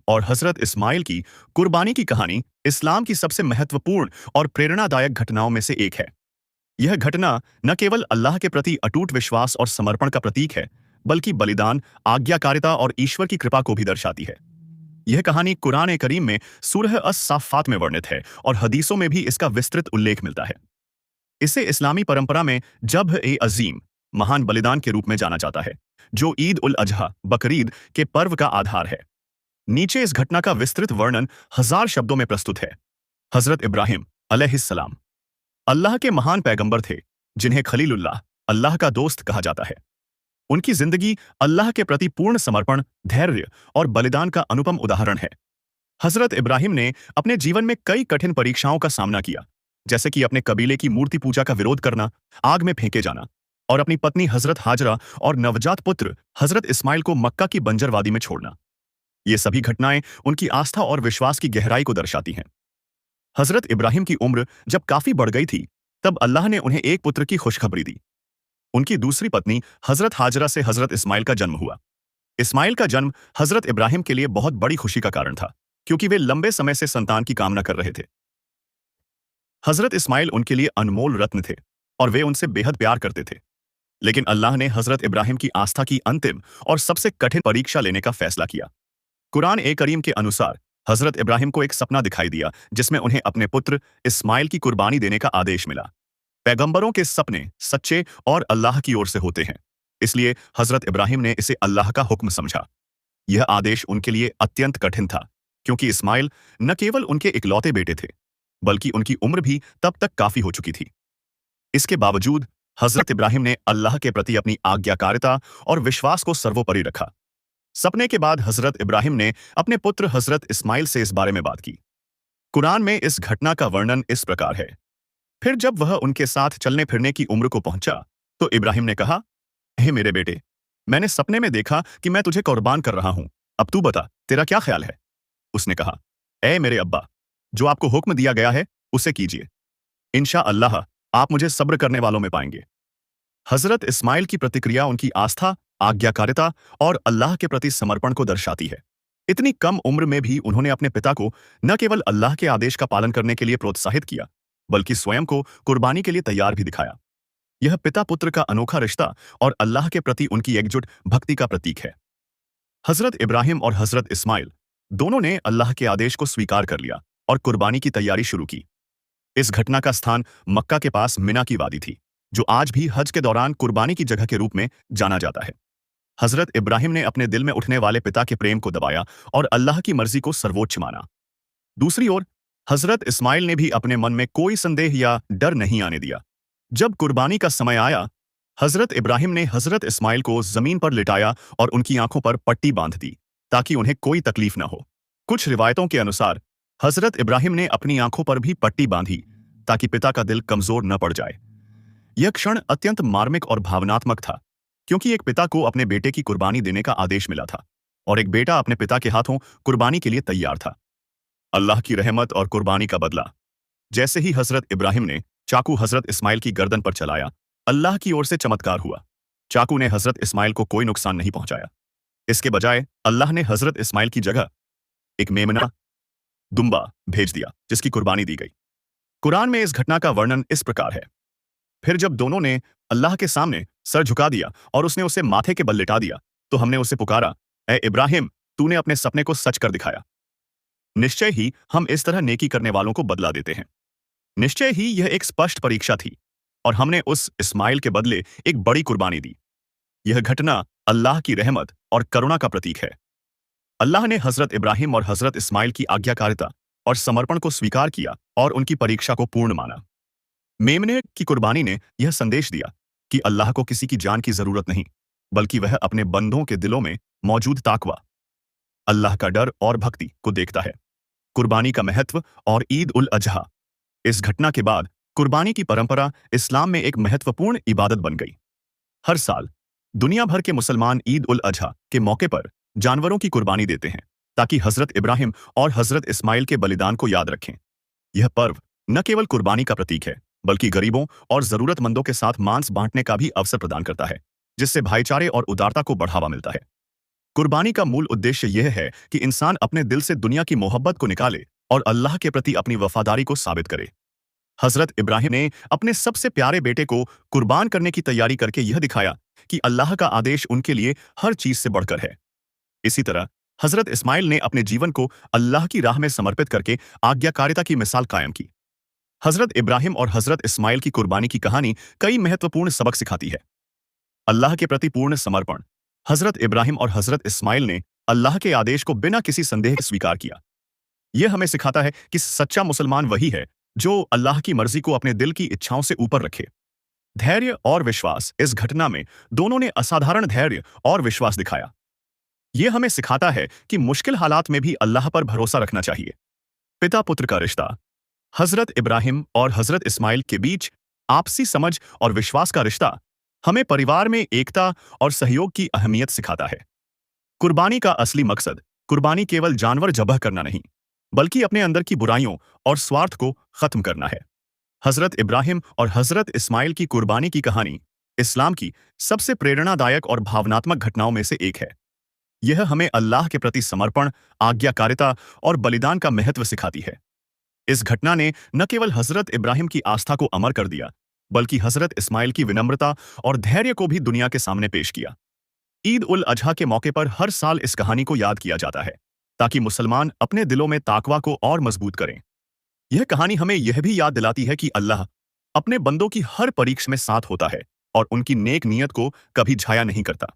और हजरत इस्माइल की कुर्बानी की कहानी इस्लाम की सबसे महत्वपूर्ण और प्रेरणादायक घटनाओं में से एक है। यह घटना न केवल अल्लाह के प्रति अटूट विश्वास और समर्पण का प्रतीक है, बल्कि बलिदान, आज्ञाकारिता और ईश्वर की कृपा को भी दर्शाती है। यह कहानी कुरान ए करीम में सूरह अस-साफ़ात में वर्णित है और हदीसों में भी इसका विस्तृत उल्लेख मिलता है। इसे इस्लामी परंपरा में जब्ह-ए-अज़ीम, महान बलिदान के रूप में जाना जाता है, जो ईद उल अजहा, बकरीद के पर्व का आधार है। नीचे इस घटना का विस्तृत वर्णन 1000 शब्दों में प्रस्तुत है। हजरत इब्राहिम अलैहिस्सलाम अल्लाह के महान पैगंबर थे, जिन्हें खलीलुल्लाह, अल्लाह का दोस्त कहा जाता है। उनकी जिंदगी अल्लाह के प्रति पूर्ण समर्पण, धैर्य और बलिदान का अनुपम उदाहरण है। हजरत इब्राहिम ने अपने जीवन में कई कठिन परीक्षाओं का सामना किया, जैसे कि अपने कबीले की मूर्ति पूजा का विरोध करना, आग में फेंके जाना और अपनी पत्नी हजरत हाजरा और नवजात पुत्र हजरत इस्माइल को मक्का की बंजर वादी में छोड़ना। ये सभी घटनाएं उनकी आस्था और विश्वास की गहराई को दर्शाती हैं। हजरत इब्राहिम की उम्र जब काफी बढ़ गई थी, तब अल्लाह ने उन्हें एक पुत्र की खुशखबरी दी। उनकी दूसरी पत्नी हजरत हाजरा से हजरत इस्माइल का जन्म हुआ। इस्माइल का जन्म हजरत इब्राहिम के लिए बहुत बड़ी खुशी का कारण था, क्योंकि वे लंबे समय से संतान की कामना कर रहे थे। हजरत इस्माइल उनके लिए अनमोल रत्न थे और वे उनसे बेहद प्यार करते थे। लेकिन अल्लाह ने हजरत इब्राहिम की आस्था की अंतिम और सबसे कठिन परीक्षा लेने का फैसला किया। कुरान ए करीम के अनुसार हजरत इब्राहिम को एक सपना दिखाई दिया, जिसमें उन्हें अपने पुत्र इस्माइल की कुर्बानी देने का आदेश मिला। पैगंबरों के सपने सच्चे और अल्लाह की ओर से होते हैं, इसलिए हजरत इब्राहिम ने इसे अल्लाह का हुक्म समझा। यह आदेश उनके लिए अत्यंत कठिन था, क्योंकि इस्माइल न केवल उनके इकलौते बेटे थे, बल्कि उनकी उम्र भी तब तक काफी हो चुकी थी। इसके बावजूद हजरत इब्राहिम ने अल्लाह के प्रति अपनी आज्ञाकारिता और विश्वास को सर्वोपरि रखा। सपने के बाद हजरत इब्राहिम ने अपने पुत्र हजरत इस्माइल से इस बारे में बात की। कुरान में इस घटना का वर्णन इस प्रकार है। फिर जब वह उनके साथ चलने फिरने की उम्र को पहुंचा, तो इब्राहिम ने कहा, हे मेरे बेटे, मैंने सपने में देखा कि मैं तुझे कुर्बान कर रहा हूं। अब तू बता, तेरा क्या ख्याल है? उसने कहा, ए मेरे अब्बा, जो आपको हुक्म दिया गया है उसे कीजिए। इंशा अल्लाह आप मुझे सब्र करने वालों में पाएंगे। हजरत इस्माइल की प्रतिक्रिया उनकी आस्था, आज्ञाकारिता और अल्लाह के प्रति समर्पण को दर्शाती है। इतनी कम उम्र में भी उन्होंने अपने पिता को न केवल अल्लाह के आदेश का पालन करने के लिए प्रोत्साहित किया, बल्कि स्वयं को कुर्बानी के लिए तैयार भी दिखाया। यह पिता पुत्र का अनोखा रिश्ता और अल्लाह के प्रति उनकी एकजुट भक्ति का प्रतीक है। हजरत इब्राहिम और हजरत इस्माइल दोनों ने अल्लाह के आदेश को स्वीकार कर लिया और कुर्बानी की तैयारी शुरू की। इस घटना का स्थान मक्का के पास मिना की वादी थी, जो आज भी हज के दौरान कुर्बानी की जगह के रूप में जाना जाता है। हजरत इब्राहिम ने अपने दिल में उठने वाले पिता के प्रेम को दबाया और अल्लाह की मर्जी को सर्वोच्च माना। दूसरी ओर हजरत इस्माइल ने भी अपने मन में कोई संदेह या डर नहीं आने दिया। जब कुर्बानी का समय आया, हजरत इब्राहिम ने हजरत इस्माइल को जमीन पर लिटाया और उनकी आंखों पर पट्टी बांध दी, ताकि उन्हें कोई तकलीफ न हो। कुछ रिवायतों के अनुसार हजरत इब्राहिम ने अपनी आंखों पर भी पट्टी बांधी, ताकि पिता का दिल कमजोर न पड़ जाए। यह क्षण अत्यंत मार्मिक और भावनात्मक था, क्योंकि एक पिता को अपने बेटे की कुर्बानी देने का आदेश मिला था और एक बेटा अपने पिता के हाथों कुर्बानी के लिए तैयार था। अल्लाह की रहमत और कुर्बानी का बदला। जैसे ही हजरत इब्राहिम ने चाकू हजरत इस्माइल की गर्दन पर चलाया, अल्लाह की ओर से चमत्कार हुआ। चाकू ने हजरत इस्माइल को कोई नुकसान नहीं पहुंचाया। इसके बजाय अल्लाह ने हजरत इस्माइल की जगह एक मेमना, दुम्बा भेज दिया, जिसकी कुर्बानी दी गई। कुरान में इस घटना का वर्णन इस प्रकार है। फिर जब दोनों ने अल्लाह के सामने सर झुका दिया और उसने उसे माथे के बल लिटा दिया, तो हमने उसे पुकारा, ए इब्राहिम, तूने अपने सपने को सच कर दिखाया। निश्चय ही हम इस तरह नेकी करने वालों को बदला देते हैं। निश्चय ही यह एक स्पष्ट परीक्षा थी और हमने उस इस्माइल के बदले एक बड़ी कुर्बानी दी। यह घटना अल्लाह की रहमत और करुणा का प्रतीक है। अल्लाह ने हजरत इब्राहिम और हजरत इस्माइल की आज्ञाकारिता और समर्पण को स्वीकार किया और उनकी परीक्षा को पूर्ण माना। मेमने की कुर्बानी ने यह संदेश दिया कि अल्लाह को किसी की जान की जरूरत नहीं, बल्कि वह अपने बंदों के दिलों में मौजूद ताकवा, अल्लाह का डर और भक्ति को देखता है। कुर्बानी का महत्व और ईद उल अजहा। इस घटना के बाद कुर्बानी की परंपरा इस्लाम में एक महत्वपूर्ण इबादत बन गई। हर साल दुनिया भर के मुसलमान ईद उल अजहा के मौके पर जानवरों की कुर्बानी देते हैं, ताकि हजरत इब्राहिम और हजरत इस्माइल के बलिदान को याद रखें। यह पर्व न केवल कुर्बानी का प्रतीक है, बल्कि गरीबों और जरूरतमंदों के साथ मांस बांटने का भी अवसर प्रदान करता है, जिससे भाईचारे और उदारता को बढ़ावा मिलता है। कुर्बानी का मूल उद्देश्य यह है कि इंसान अपने दिल से दुनिया की मोहब्बत को निकाले और अल्लाह के प्रति अपनी वफादारी को साबित करे। हजरत इब्राहिम ने अपने सबसे प्यारे बेटे को कुर्बान करने की तैयारी करके यह दिखाया कि अल्लाह का आदेश उनके लिए हर चीज से बढ़कर है। इसी तरह हजरत इस्माइल ने अपने जीवन को अल्लाह की राह में समर्पित करके आज्ञाकारिता की मिसाल कायम की। हजरत इब्राहिम और हजरत इस्माइल की कुर्बानी की कहानी कई महत्वपूर्ण सबक सिखाती है। अल्लाह के प्रति पूर्ण समर्पण। हजरत इब्राहिम और हजरत इस्माइल ने अल्लाह के आदेश को बिना किसी संदेह के स्वीकार किया। यह हमें सिखाता है कि सच्चा मुसलमान वही है जो अल्लाह की मर्जी को अपने दिल की इच्छाओं से ऊपर रखे। धैर्य और विश्वास। इस घटना में दोनों ने असाधारण धैर्य और विश्वास दिखाया। यह हमें सिखाता है कि मुश्किल हालात में भी अल्लाह पर भरोसा रखना चाहिए। पिता पुत्र का रिश्ता। हजरत इब्राहिम और हजरत इस्माइल के बीच आपसी समझ और विश्वास का रिश्ता हमें परिवार में एकता और सहयोग की अहमियत सिखाता है। कुर्बानी का असली मकसद कुर्बानी केवल जानवर ज़बह करना नहीं, बल्कि अपने अंदर की बुराइयों और स्वार्थ को खत्म करना है। हजरत इब्राहिम और हजरत इस्माइल की कुर्बानी की कहानी इस्लाम की सबसे प्रेरणादायक और भावनात्मक घटनाओं में से एक है। यह हमें अल्लाह के प्रति समर्पण, आज्ञाकारिता और बलिदान का महत्व सिखाती है। इस घटना ने न केवल हजरत इब्राहिम की आस्था को अमर कर दिया, बल्कि हजरत इस्माइल की विनम्रता और धैर्य को भी दुनिया के सामने पेश किया। ईद उल अजहा के मौके पर हर साल इस कहानी को याद किया जाता है, ताकि मुसलमान अपने दिलों में ताकवा को और मजबूत करें। यह कहानी हमें यह भी याद दिलाती है कि अल्लाह अपने बंदों की हर परीक्षा में साथ होता है और उनकी नेक नीयत को कभी झाया नहीं करता।